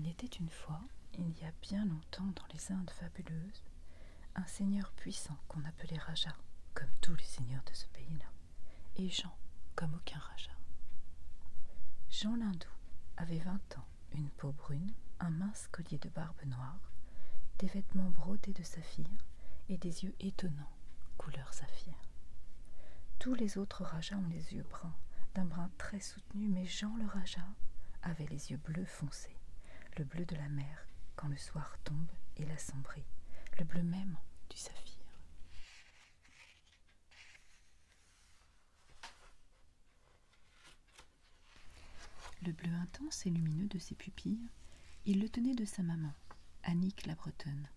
Il était une fois, il y a bien longtemps dans les Indes fabuleuses, un seigneur puissant qu'on appelait Raja, comme tous les seigneurs de ce pays-là, et Jean, comme aucun Raja. Jean l'Hindou avait 20 ans, une peau brune, un mince collier de barbe noire, des vêtements brodés de saphir et des yeux étonnants, couleur saphir. Tous les autres Rajas ont les yeux bruns, d'un brun très soutenu, mais Jean le Raja avait les yeux bleus foncés, le bleu de la mer quand le soir tombe et l'assombrit, le bleu même du saphir. Le bleu intense et lumineux de ses pupilles, il le tenait de sa maman, Annick la Bretonne.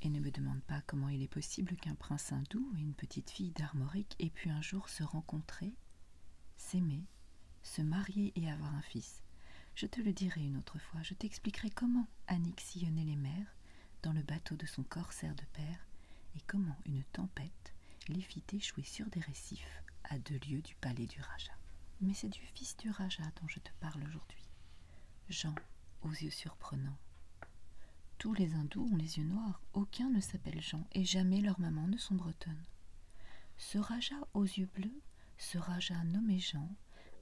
Et ne me demande pas comment il est possible qu'un prince hindou et une petite fille d'Armorique aient pu un jour se rencontrer, s'aimer, se marier et avoir un fils. Je te le dirai une autre fois, je t'expliquerai comment Annick sillonnait les mers dans le bateau de son corsaire de père et comment une tempête les fit échouer sur des récifs à 2 lieues du palais du Raja. Mais c'est du fils du Raja dont je te parle aujourd'hui, Jean aux yeux surprenants. Tous les hindous ont les yeux noirs, aucun ne s'appelle Jean et jamais leurs mamans ne sont bretonnes. Ce Raja aux yeux bleus, ce Raja nommé Jean,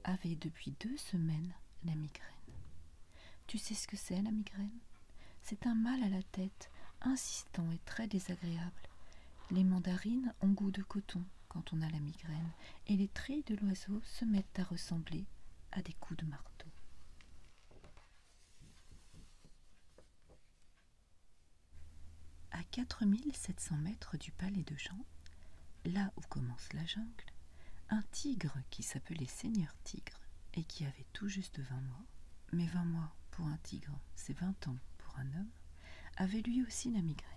avait depuis 2 semaines la migraine. Tu sais ce que c'est la migraine? C'est un mal à la tête, insistant et très désagréable. Les mandarines ont goût de coton quand on a la migraine, et les trilles de l'oiseau se mettent à ressembler à des coups de marteau. À 4700 mètres du palais de Jean, là où commence la jungle, un tigre qui s'appelait Seigneur Tigre et qui avait tout juste 20 mois, mais 20 mois pour un tigre, c'est 20 ans pour un homme, avait lui aussi la migraine.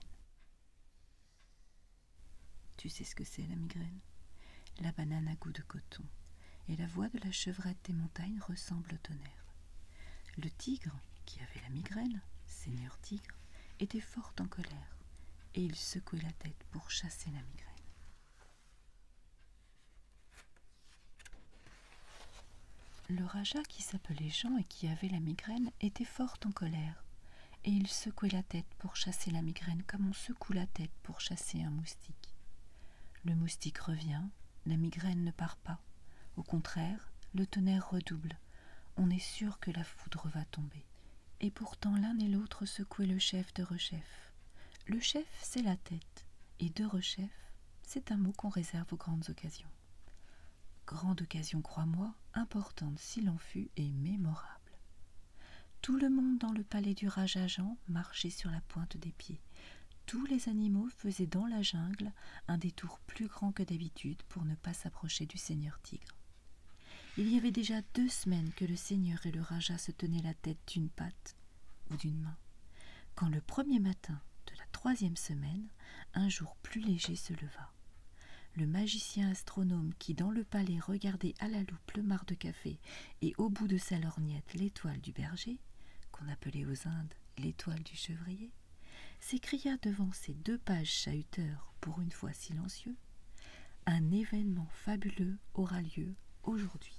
Tu sais ce que c'est la migraine? La banane à goût de coton, et la voix de la chevrette des montagnes ressemble au tonnerre. Le tigre, qui avait la migraine, Seigneur Tigre, était fort en colère, et il secouait la tête pour chasser la migraine. Le Raja qui s'appelait Jean et qui avait la migraine était fort en colère, et il secouait la tête pour chasser la migraine comme on secoue la tête pour chasser un moustique. Le moustique revient, la migraine ne part pas. Au contraire, le tonnerre redouble. On est sûr que la foudre va tomber. Et pourtant l'un et l'autre secouaient le chef de rechef. Le chef, c'est la tête, et de rechef, c'est un mot qu'on réserve aux grandes occasions. Grande occasion, crois-moi, importante s'il en fut et mémorable. Tout le monde dans le palais du Raja Jean marchait sur la pointe des pieds. Tous les animaux faisaient dans la jungle un détour plus grand que d'habitude pour ne pas s'approcher du Seigneur Tigre. Il y avait déjà 2 semaines que le Seigneur et le Raja se tenaient la tête d'une patte ou d'une main, quand le premier matin de la 3e semaine, un jour plus léger se leva. Le magicien astronome qui dans le palais regardait à la loupe le marc de café et au bout de sa lorgnette l'étoile du berger, qu'on appelait aux Indes l'étoile du chevrier, s'écria devant ses 2 pages chahuteurs, pour une fois silencieux, « Un événement fabuleux aura lieu aujourd'hui. »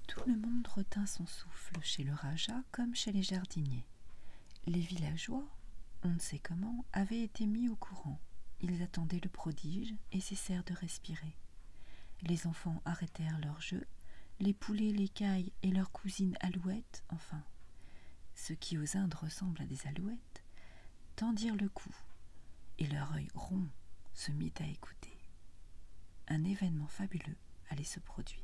Tout le monde retint son souffle chez le Raja comme chez les jardiniers. Les villageois, on ne sait comment, avaient été mis au courant. Ils attendaient le prodige et cessèrent de respirer. Les enfants arrêtèrent leur jeu, les poulets, les cailles et leurs cousines alouettes, enfin, ce qui aux Indes ressemble à des alouettes, tendirent le cou, et leur œil rond se mit à écouter. Un événement fabuleux allait se produire.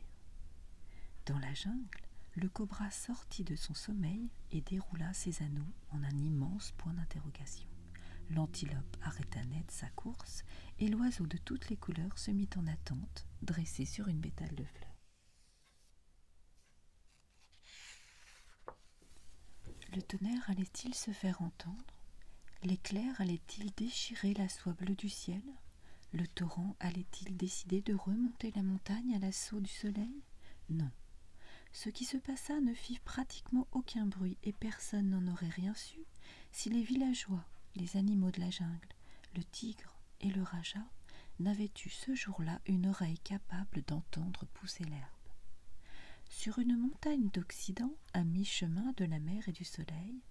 Dans la jungle, le cobra sortit de son sommeil et déroula ses anneaux en un immense point d'interrogation. L'antilope arrêta net sa course, et l'oiseau de toutes les couleurs se mit en attente, dressé sur une pétale de fleurs. Le tonnerre allait-il se faire entendre? L'éclair allait-il déchirer la soie bleue du ciel? Le torrent allait-il décider de remonter la montagne à l'assaut du soleil? Non. Ce qui se passa ne fit pratiquement aucun bruit, et personne n'en aurait rien su si les villageois, les animaux de la jungle, le tigre et le Raja n'avaient eu ce jour-là une oreille capable d'entendre pousser l'herbe. Sur une montagne d'Occident, à mi-chemin de la mer et du soleil,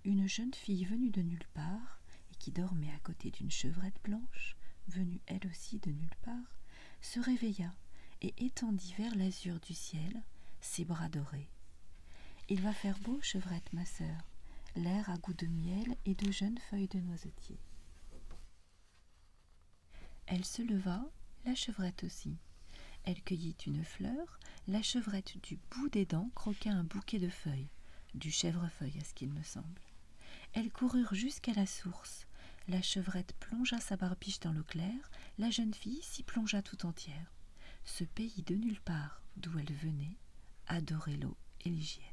une jeune fille venue de nulle part, et qui dormait à côté d'une chevrette blanche, venue elle aussi de nulle part, se réveilla et étendit vers l'azur du ciel ses bras dorés. « Il va faire beau, chevrette, ma sœur, l'air a goût de miel et de jeunes feuilles de noisetier. » Elle se leva, la chevrette aussi. Elle cueillit une fleur, la chevrette du bout des dents croqua un bouquet de feuilles, du chèvrefeuille à ce qu'il me semble. Elles coururent jusqu'à la source. La chevrette plongea sa barbiche dans l'eau claire, la jeune fille s'y plongea tout entière. Ce pays de nulle part, d'où elle venait, adorait l'eau et l'hygiène.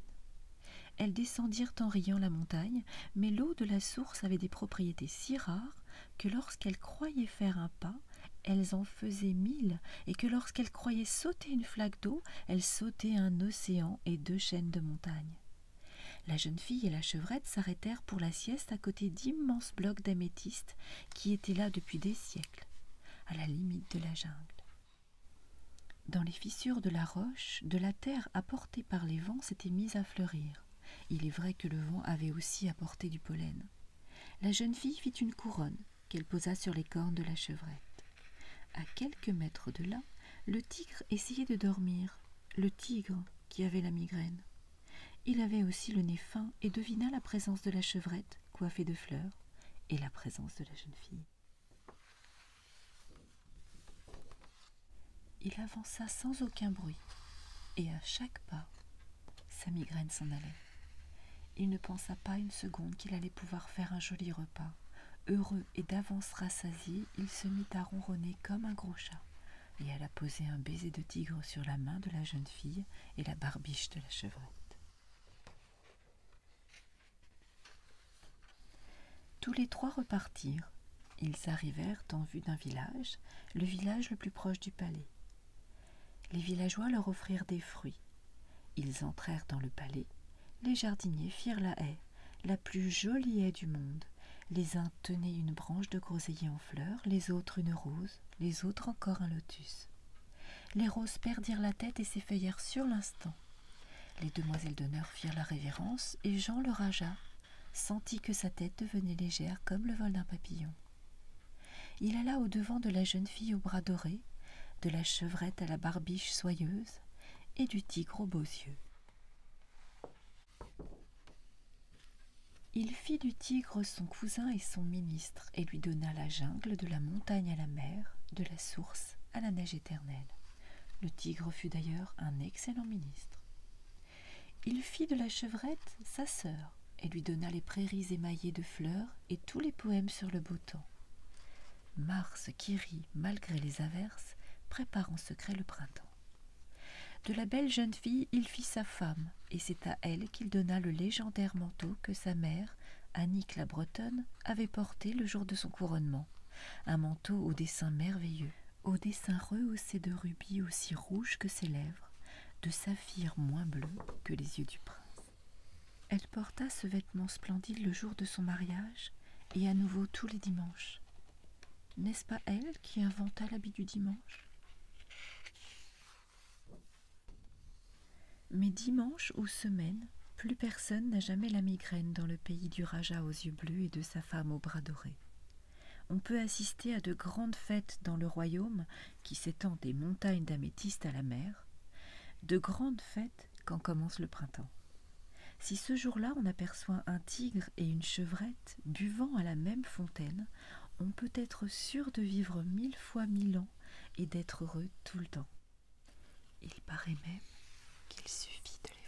Elles descendirent en riant la montagne, mais l'eau de la source avait des propriétés si rares que lorsqu'elles croyaient faire un pas, elles en faisaient 1000, et que lorsqu'elles croyaient sauter une flaque d'eau, elles sautaient un océan et 2 chaînes de montagnes. La jeune fille et la chevrette s'arrêtèrent pour la sieste à côté d'immenses blocs d'améthyste qui étaient là depuis des siècles, à la limite de la jungle. Dans les fissures de la roche, de la terre apportée par les vents s'était mise à fleurir. Il est vrai que le vent avait aussi apporté du pollen. La jeune fille fit une couronne qu'elle posa sur les cornes de la chevrette. À quelques mètres de là, le tigre essayait de dormir, le tigre qui avait la migraine. Il avait aussi le nez fin et devina la présence de la chevrette coiffée de fleurs et la présence de la jeune fille. Il avança sans aucun bruit, et à chaque pas, sa migraine s'en allait. Il ne pensa pas une seconde qu'il allait pouvoir faire un joli repas. Heureux et d'avance rassasié, il se mit à ronronner comme un gros chat, et elle a posé un baiser de tigre sur la main de la jeune fille et la barbiche de la chevrette. Tous les 3 repartirent. Ils arrivèrent en vue d'un village, le village le plus proche du palais. Les villageois leur offrirent des fruits. Ils entrèrent dans le palais. Les jardiniers firent la haie, la plus jolie haie du monde. Les uns tenaient une branche de groseillier en fleurs, les autres une rose, les autres encore un lotus. Les roses perdirent la tête et s'effeuillèrent sur l'instant. Les demoiselles d'honneur firent la révérence, et Jean le Raja sentit que sa tête devenait légère comme le vol d'un papillon. Il alla au-devant de la jeune fille aux bras dorés, de la chevrette à la barbiche soyeuse, et du tigre aux beaux yeux. Il fit du tigre son cousin et son ministre, et lui donna la jungle de la montagne à la mer, de la source à la neige éternelle. Le tigre fut d'ailleurs un excellent ministre. Il fit de la chevrette sa sœur, et lui donna les prairies émaillées de fleurs et tous les poèmes sur le beau temps. Mars, qui rit malgré les averses, prépare en secret le printemps. De la belle jeune fille, il fit sa femme, et c'est à elle qu'il donna le légendaire manteau que sa mère, Annick la Bretonne, avait porté le jour de son couronnement. Un manteau au dessin merveilleux, au dessin rehaussé de rubis aussi rouges que ses lèvres, de saphir moins bleu que les yeux du prince. Elle porta ce vêtement splendide le jour de son mariage, et à nouveau tous les dimanches. N'est-ce pas elle qui inventa l'habit du dimanche ? Mais dimanche ou semaine, plus personne n'a jamais la migraine dans le pays du Raja aux yeux bleus et de sa femme aux bras dorés. On peut assister à de grandes fêtes dans le royaume qui s'étend des montagnes d'améthyste à la mer, de grandes fêtes quand commence le printemps. Si ce jour-là on aperçoit un tigre et une chevrette buvant à la même fontaine, on peut être sûr de vivre 1000 fois 1000 ans et d'être heureux tout le temps. Il paraît même qu'il suffit de les